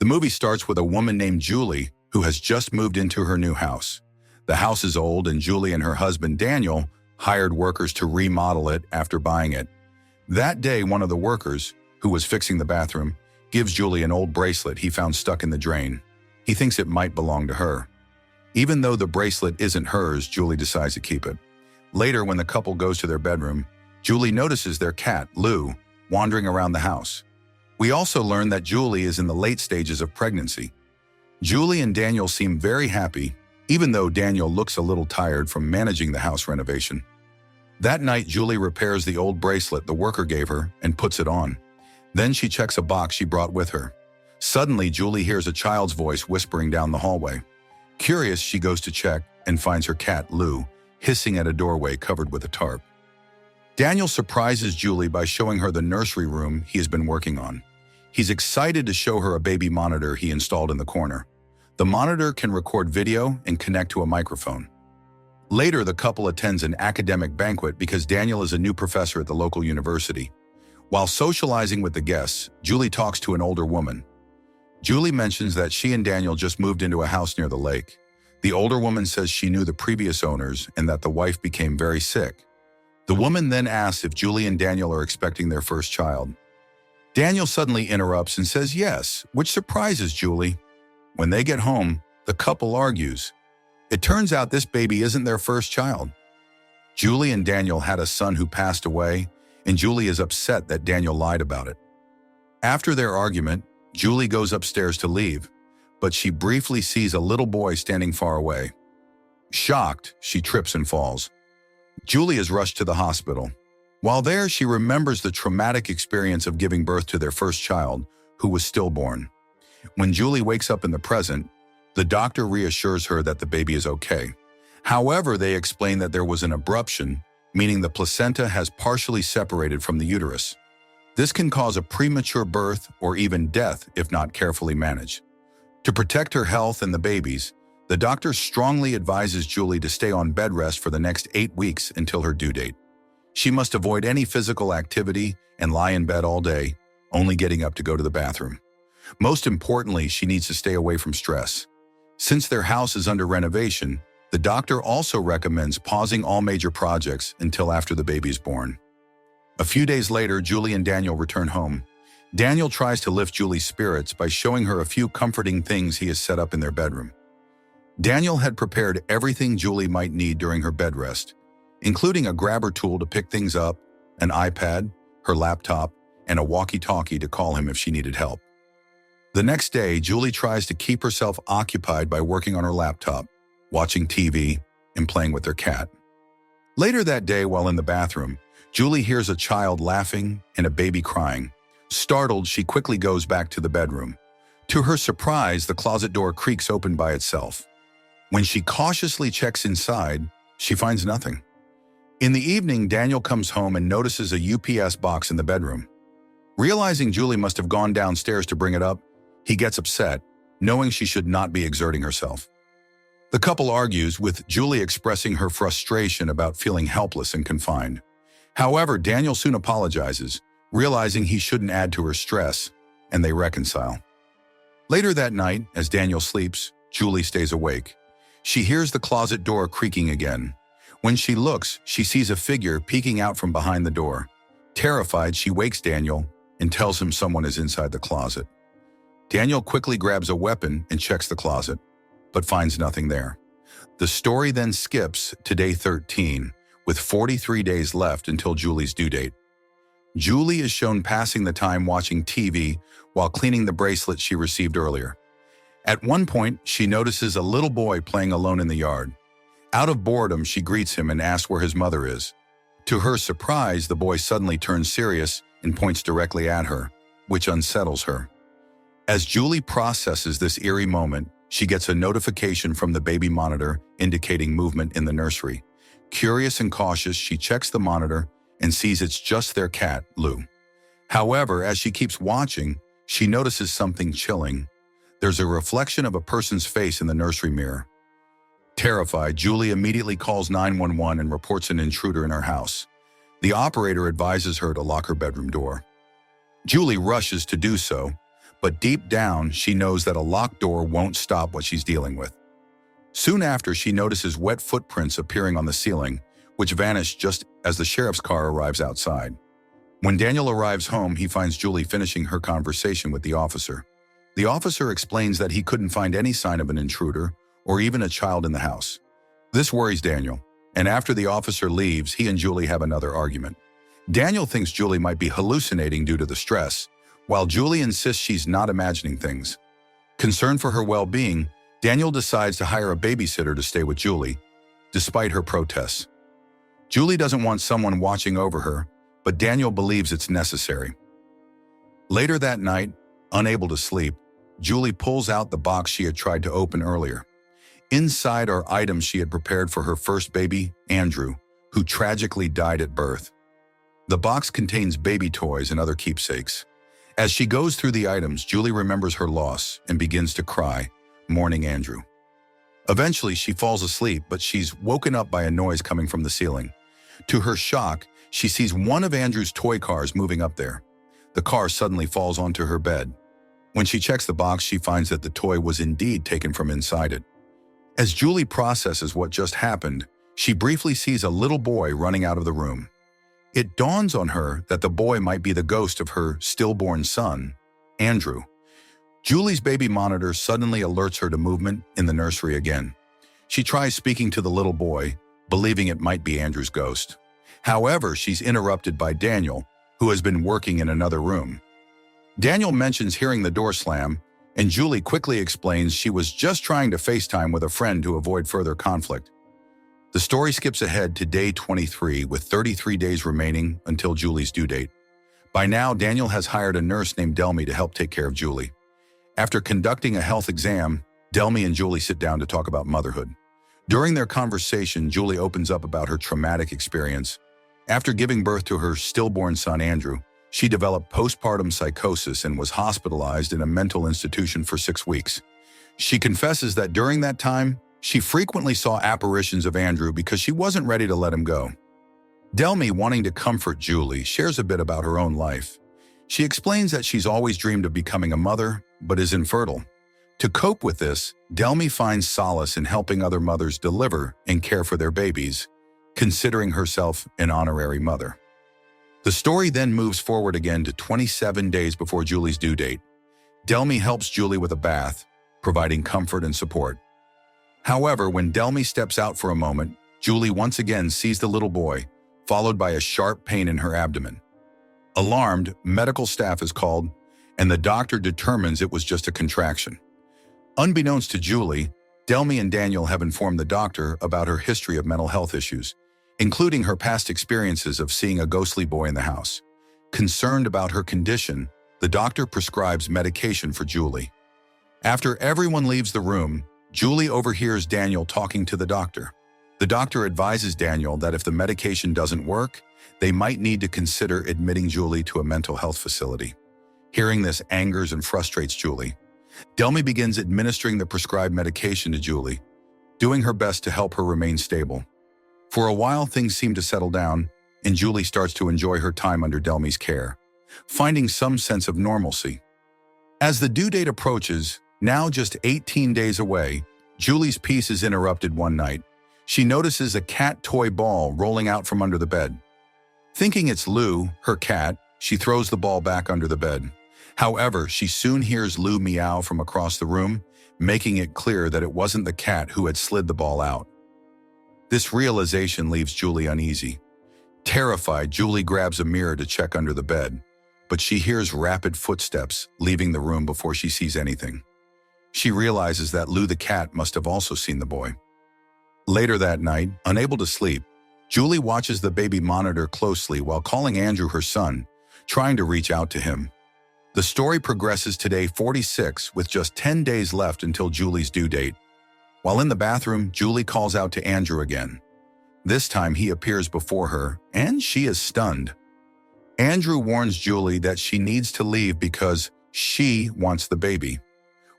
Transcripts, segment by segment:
The movie starts with a woman named Julie who has just moved into her new house. The house is old, and Julie and her husband Daniel hired workers to remodel it after buying it. That day, one of the workers, who was fixing the bathroom, gives Julie an old bracelet he found stuck in the drain. He thinks it might belong to her. Even though the bracelet isn't hers, Julie decides to keep it. Later, when the couple goes to their bedroom, Julie notices their cat, Lou, wandering around the house. We also learn that Julie is in the late stages of pregnancy. Julie and Daniel seem very happy, even though Daniel looks a little tired from managing the house renovation. That night, Julie repairs the old bracelet the worker gave her and puts it on. Then she checks a box she brought with her. Suddenly, Julie hears a child's voice whispering down the hallway. Curious, she goes to check and finds her cat, Lou, hissing at a doorway covered with a tarp. Daniel surprises Julie by showing her the nursery room he has been working on. He's excited to show her a baby monitor he installed in the corner. The monitor can record video and connect to a microphone. Later, the couple attends an academic banquet because Daniel is a new professor at the local university. While socializing with the guests, Julie talks to an older woman. Julie mentions that she and Daniel just moved into a house near the lake. The older woman says she knew the previous owners and that the wife became very sick. The woman then asks if Julie and Daniel are expecting their first child. Daniel suddenly interrupts and says yes, which surprises Julie. When they get home, the couple argues. It turns out this baby isn't their first child. Julie and Daniel had a son who passed away, and Julie is upset that Daniel lied about it. After their argument, Julie goes upstairs to leave, but she briefly sees a little boy standing far away. Shocked, she trips and falls. Julie is rushed to the hospital. While there, she remembers the traumatic experience of giving birth to their first child, who was stillborn. When Julie wakes up in the present, the doctor reassures her that the baby is okay. However, they explain that there was an abruption, meaning the placenta has partially separated from the uterus. This can cause a premature birth or even death if not carefully managed. To protect her health and the baby's, the doctor strongly advises Julie to stay on bed rest for the next 8 weeks until her due date. She must avoid any physical activity and lie in bed all day, only getting up to go to the bathroom. Most importantly, she needs to stay away from stress. Since their house is under renovation, the doctor also recommends pausing all major projects until after the baby is born. A few days later, Julie and Daniel return home. Daniel tries to lift Julie's spirits by showing her a few comforting things he has set up in their bedroom. Daniel had prepared everything Julie might need during her bed rest, including a grabber tool to pick things up, an iPad, her laptop, and a walkie-talkie to call him if she needed help. The next day, Julie tries to keep herself occupied by working on her laptop, watching TV, and playing with their cat. Later that day, while in the bathroom, Julie hears a child laughing and a baby crying. Startled, she quickly goes back to the bedroom. To her surprise, the closet door creaks open by itself. When she cautiously checks inside, she finds nothing. In the evening, Daniel comes home and notices a UPS box in the bedroom. Realizing Julie must have gone downstairs to bring it up, he gets upset, knowing she should not be exerting herself. The couple argues, with Julie expressing her frustration about feeling helpless and confined. However, Daniel soon apologizes, realizing he shouldn't add to her stress, and they reconcile. Later that night, as Daniel sleeps, Julie stays awake. She hears the closet door creaking again. When she looks, she sees a figure peeking out from behind the door. Terrified, she wakes Daniel and tells him someone is inside the closet. Daniel quickly grabs a weapon and checks the closet, but finds nothing there. The story then skips to day 13, with 43 days left until Julie's due date. Julie is shown passing the time watching TV while cleaning the bracelet she received earlier. At one point, she notices a little boy playing alone in the yard. Out of boredom, she greets him and asks where his mother is. To her surprise, the boy suddenly turns serious and points directly at her, which unsettles her. As Julie processes this eerie moment, she gets a notification from the baby monitor indicating movement in the nursery. Curious and cautious, she checks the monitor and sees it's just their cat, Lou. However, as she keeps watching, she notices something chilling. There's a reflection of a person's face in the nursery mirror. Terrified, Julie immediately calls 911 and reports an intruder in her house. The operator advises her to lock her bedroom door. Julie rushes to do so, but deep down, she knows that a locked door won't stop what she's dealing with. Soon after, she notices wet footprints appearing on the ceiling, which vanish just as the sheriff's car arrives outside. When Daniel arrives home, he finds Julie finishing her conversation with the officer. The officer explains that he couldn't find any sign of an intruder or even a child in the house. This worries Daniel, and after the officer leaves, he and Julie have another argument. Daniel thinks Julie might be hallucinating due to the stress, while Julie insists she's not imagining things. Concerned for her well-being, Daniel decides to hire a babysitter to stay with Julie, despite her protests. Julie doesn't want someone watching over her, but Daniel believes it's necessary. Later that night, unable to sleep, Julie pulls out the box she had tried to open earlier. Inside are items she had prepared for her first baby, Andrew, who tragically died at birth. The box contains baby toys and other keepsakes. As she goes through the items, Julie remembers her loss and begins to cry, mourning Andrew. Eventually, she falls asleep, but she's woken up by a noise coming from the ceiling. To her shock, she sees one of Andrew's toy cars moving up there. The car suddenly falls onto her bed. When she checks the box, she finds that the toy was indeed taken from inside it. As Julie processes what just happened, she briefly sees a little boy running out of the room. It dawns on her that the boy might be the ghost of her stillborn son, Andrew. Julie's baby monitor suddenly alerts her to movement in the nursery again. She tries speaking to the little boy, believing it might be Andrew's ghost. However, she's interrupted by Daniel, who has been working in another room. Daniel mentions hearing the door slam, and Julie quickly explains she was just trying to FaceTime with a friend to avoid further conflict. The story skips ahead to day 23 with 33 days remaining until Julie's due date. By now, Daniel has hired a nurse named Delmy to help take care of Julie. After conducting a health exam, Delmy and Julie sit down to talk about motherhood. During their conversation, Julie opens up about her traumatic experience. After giving birth to her stillborn son, Andrew, she developed postpartum psychosis and was hospitalized in a mental institution for 6 weeks. She confesses that during that time, she frequently saw apparitions of Andrew because she wasn't ready to let him go. Delmy, wanting to comfort Julie, shares a bit about her own life. She explains that she's always dreamed of becoming a mother, but is infertile. To cope with this, Delmy finds solace in helping other mothers deliver and care for their babies, considering herself an honorary mother. The story then moves forward again to 27 days before Julie's due date. Delmy helps Julie with a bath, providing comfort and support. However, when Delmy steps out for a moment, Julie once again sees the little boy, followed by a sharp pain in her abdomen. Alarmed, medical staff is called, and the doctor determines it was just a contraction. Unbeknownst to Julie, Delmy and Daniel have informed the doctor about her history of mental health issues, including her past experiences of seeing a ghostly boy in the house. Concerned about her condition, the doctor prescribes medication for Julie. After everyone leaves the room, Julie overhears Daniel talking to the doctor. The doctor advises Daniel that if the medication doesn't work, they might need to consider admitting Julie to a mental health facility. Hearing this angers and frustrates Julie. Delmy begins administering the prescribed medication to Julie, doing her best to help her remain stable. For a while, things seem to settle down, and Julie starts to enjoy her time under Delmy's care, finding some sense of normalcy. As the due date approaches, now just 18 days away, Julie's peace is interrupted one night. She notices a cat toy ball rolling out from under the bed. Thinking it's Lou, her cat, she throws the ball back under the bed. However, she soon hears Lou meow from across the room, making it clear that it wasn't the cat who had slid the ball out. This realization leaves Julie uneasy. Terrified, Julie grabs a mirror to check under the bed, but she hears rapid footsteps leaving the room before she sees anything. She realizes that Lou the cat must have also seen the boy. Later that night, unable to sleep, Julie watches the baby monitor closely while calling Andrew her son, trying to reach out to him. The story progresses to day 46 with just 10 days left until Julie's due date. While in the bathroom, Julie calls out to Andrew again. This time he appears before her, and she is stunned. Andrew warns Julie that she needs to leave because she wants the baby.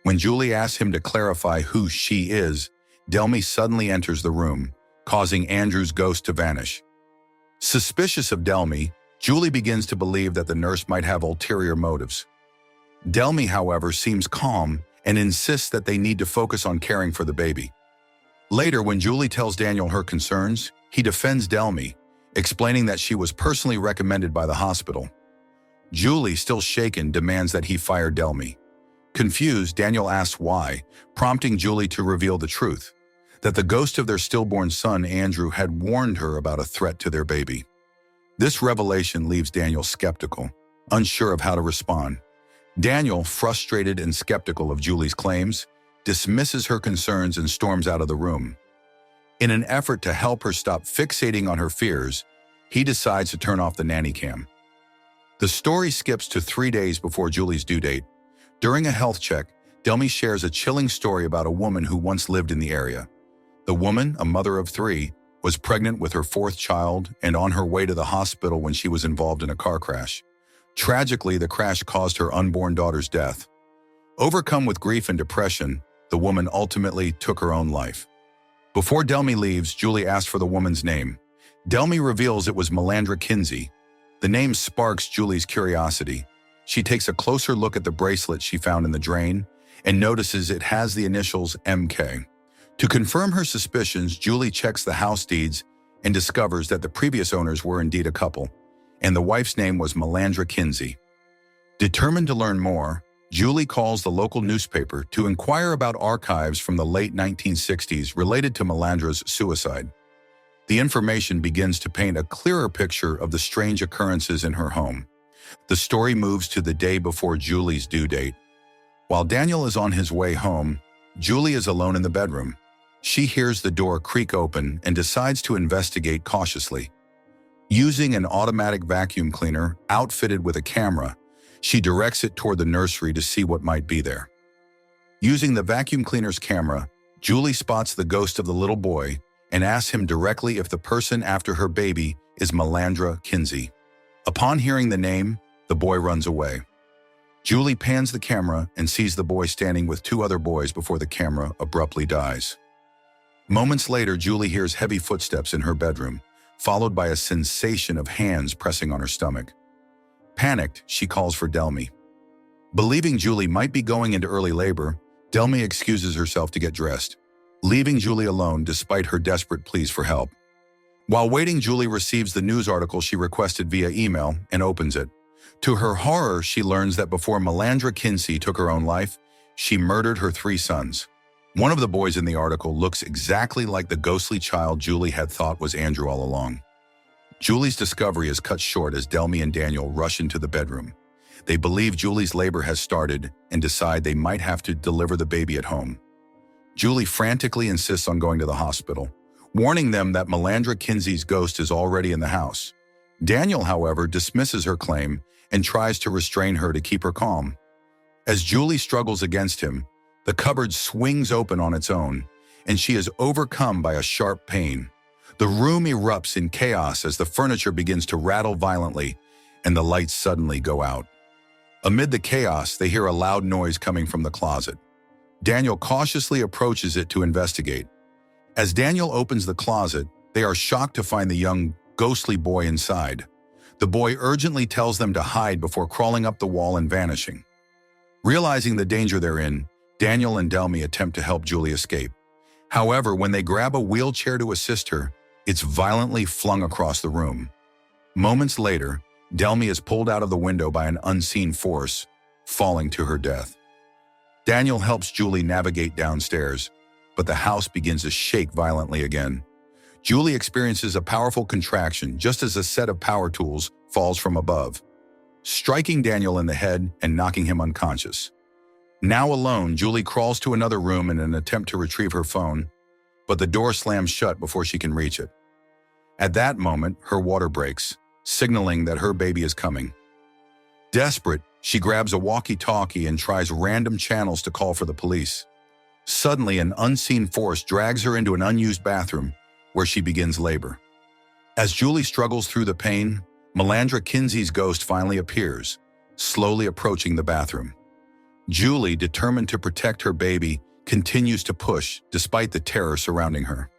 When Julie asks him to clarify who she is, Delmy suddenly enters the room, causing Andrew's ghost to vanish. Suspicious of Delmy, Julie begins to believe that the nurse might have ulterior motives. Delmy, however, seems calm and insists that they need to focus on caring for the baby. Later, when Julie tells Daniel her concerns, he defends Delmy, explaining that she was personally recommended by the hospital. Julie, still shaken, demands that he fire Delmy. Confused, Daniel asks why, prompting Julie to reveal the truth, that the ghost of their stillborn son, Andrew, had warned her about a threat to their baby. This revelation leaves Daniel skeptical, unsure of how to respond. Daniel, frustrated and skeptical of Julie's claims, dismisses her concerns and storms out of the room. In an effort to help her stop fixating on her fears, he decides to turn off the nanny cam. The story skips to 3 days before Julie's due date. During a health check, Delmy shares a chilling story about a woman who once lived in the area. The woman, a mother of 3, was pregnant with her 4th child and on her way to the hospital when she was involved in a car crash. Tragically, the crash caused her unborn daughter's death. Overcome with grief and depression, the woman ultimately took her own life. Before Delmy leaves, Julie asks for the woman's name. Delmy reveals it was Melandra Kinsey. The name sparks Julie's curiosity. She takes a closer look at the bracelet she found in the drain and notices it has the initials MK. To confirm her suspicions, Julie checks the house deeds and discovers that the previous owners were indeed a couple, and the wife's name was Melandra Kinsey. Determined to learn more, Julie calls the local newspaper to inquire about archives from the late 1960s related to Melandra's suicide. The information begins to paint a clearer picture of the strange occurrences in her home. The story moves to the day before Julie's due date. While Daniel is on his way home, Julie is alone in the bedroom. She hears the door creak open and decides to investigate cautiously. Using an automatic vacuum cleaner outfitted with a camera, she directs it toward the nursery to see what might be there. Using the vacuum cleaner's camera, Julie spots the ghost of the little boy and asks him directly if the person after her baby is Melandra Kinsey. Upon hearing the name, the boy runs away. Julie pans the camera and sees the boy standing with 2 other boys before the camera abruptly dies. Moments later, Julie hears heavy footsteps in her bedroom, followed by a sensation of hands pressing on her stomach. Panicked, she calls for Delmy. Believing Julie might be going into early labor, Delmy excuses herself to get dressed, leaving Julie alone despite her desperate pleas for help. While waiting, Julie receives the news article she requested via email and opens it. To her horror, she learns that before Melandra Kinsey took her own life, she murdered her 3 sons. One of the boys in the article looks exactly like the ghostly child Julie had thought was Andrew all along. Julie's discovery is cut short as Delmy and Daniel rush into the bedroom. They believe Julie's labor has started and decide they might have to deliver the baby at home. Julie frantically insists on going to the hospital, warning them that Melandra Kinsey's ghost is already in the house. Daniel, however, dismisses her claim and tries to restrain her to keep her calm. As Julie struggles against him, the cupboard swings open on its own, and she is overcome by a sharp pain. The room erupts in chaos as the furniture begins to rattle violently and the lights suddenly go out. Amid the chaos, they hear a loud noise coming from the closet. Daniel cautiously approaches it to investigate. As Daniel opens the closet, they are shocked to find the young, ghostly boy inside. The boy urgently tells them to hide before crawling up the wall and vanishing. Realizing the danger they're in, Daniel and Delmy attempt to help Julie escape. However, when they grab a wheelchair to assist her, it's violently flung across the room. Moments later, Delmy is pulled out of the window by an unseen force, falling to her death. Daniel helps Julie navigate downstairs, but the house begins to shake violently again. Julie experiences a powerful contraction just as a set of power tools falls from above, striking Daniel in the head and knocking him unconscious. Now alone, Julie crawls to another room in an attempt to retrieve her phone, but the door slams shut before she can reach it. At that moment, her water breaks, signaling that her baby is coming. Desperate, she grabs a walkie-talkie and tries random channels to call for the police. Suddenly, an unseen force drags her into an unused bathroom, where she begins labor. As Julie struggles through the pain, Melandra Kinsey's ghost finally appears, slowly approaching the bathroom. Julie, determined to protect her baby, continues to push despite the terror surrounding her.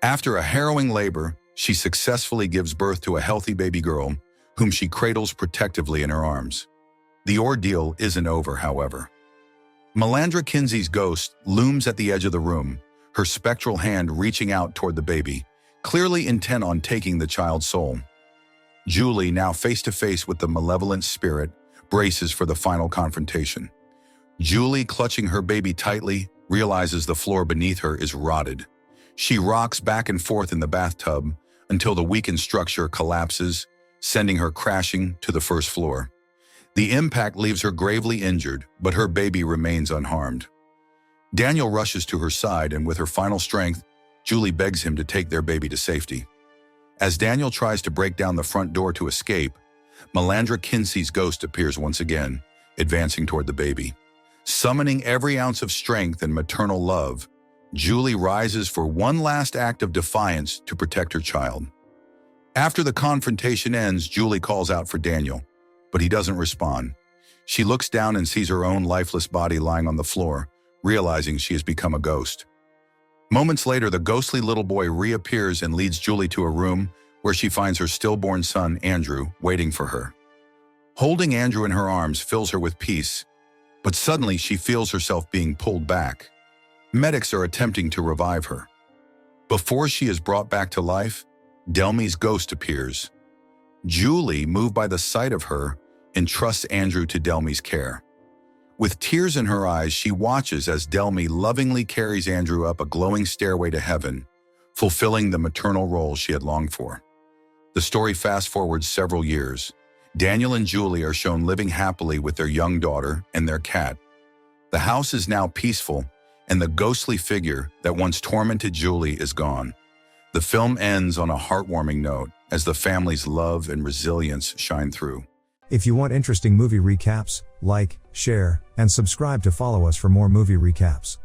After a harrowing labor, she successfully gives birth to a healthy baby girl, whom she cradles protectively in her arms. The ordeal isn't over, however. Melandra Kinsey's ghost looms at the edge of the room, her spectral hand reaching out toward the baby, clearly intent on taking the child's soul. Julie, now face to face with the malevolent spirit, braces for the final confrontation. Julie, clutching her baby tightly, realizes the floor beneath her is rotted. She rocks back and forth in the bathtub until the weakened structure collapses, sending her crashing to the first floor. The impact leaves her gravely injured, but her baby remains unharmed. Daniel rushes to her side, and with her final strength, Julie begs him to take their baby to safety. As Daniel tries to break down the front door to escape, Melandra Kinsey's ghost appears once again, advancing toward the baby. Summoning every ounce of strength and maternal love, Julie rises for one last act of defiance to protect her child. After the confrontation ends, Julie calls out for Daniel, but he doesn't respond. She looks down and sees her own lifeless body lying on the floor, realizing she has become a ghost. Moments later, the ghostly little boy reappears and leads Julie to a room where she finds her stillborn son, Andrew, waiting for her. Holding Andrew in her arms fills her with peace, but suddenly she feels herself being pulled back. Medics are attempting to revive her. Before she is brought back to life, Delmy's ghost appears. Julie, moved by the sight of her, entrusts Andrew to Delmy's care. With tears in her eyes, she watches as Delmy lovingly carries Andrew up a glowing stairway to heaven, fulfilling the maternal role she had longed for. The story fast-forwards several years. Daniel and Julie are shown living happily with their young daughter and their cat. The house is now peaceful, and the ghostly figure that once tormented Julie is gone. The film ends on a heartwarming note as the family's love and resilience shine through. If you want interesting movie recaps, like, share, and subscribe to follow us for more movie recaps.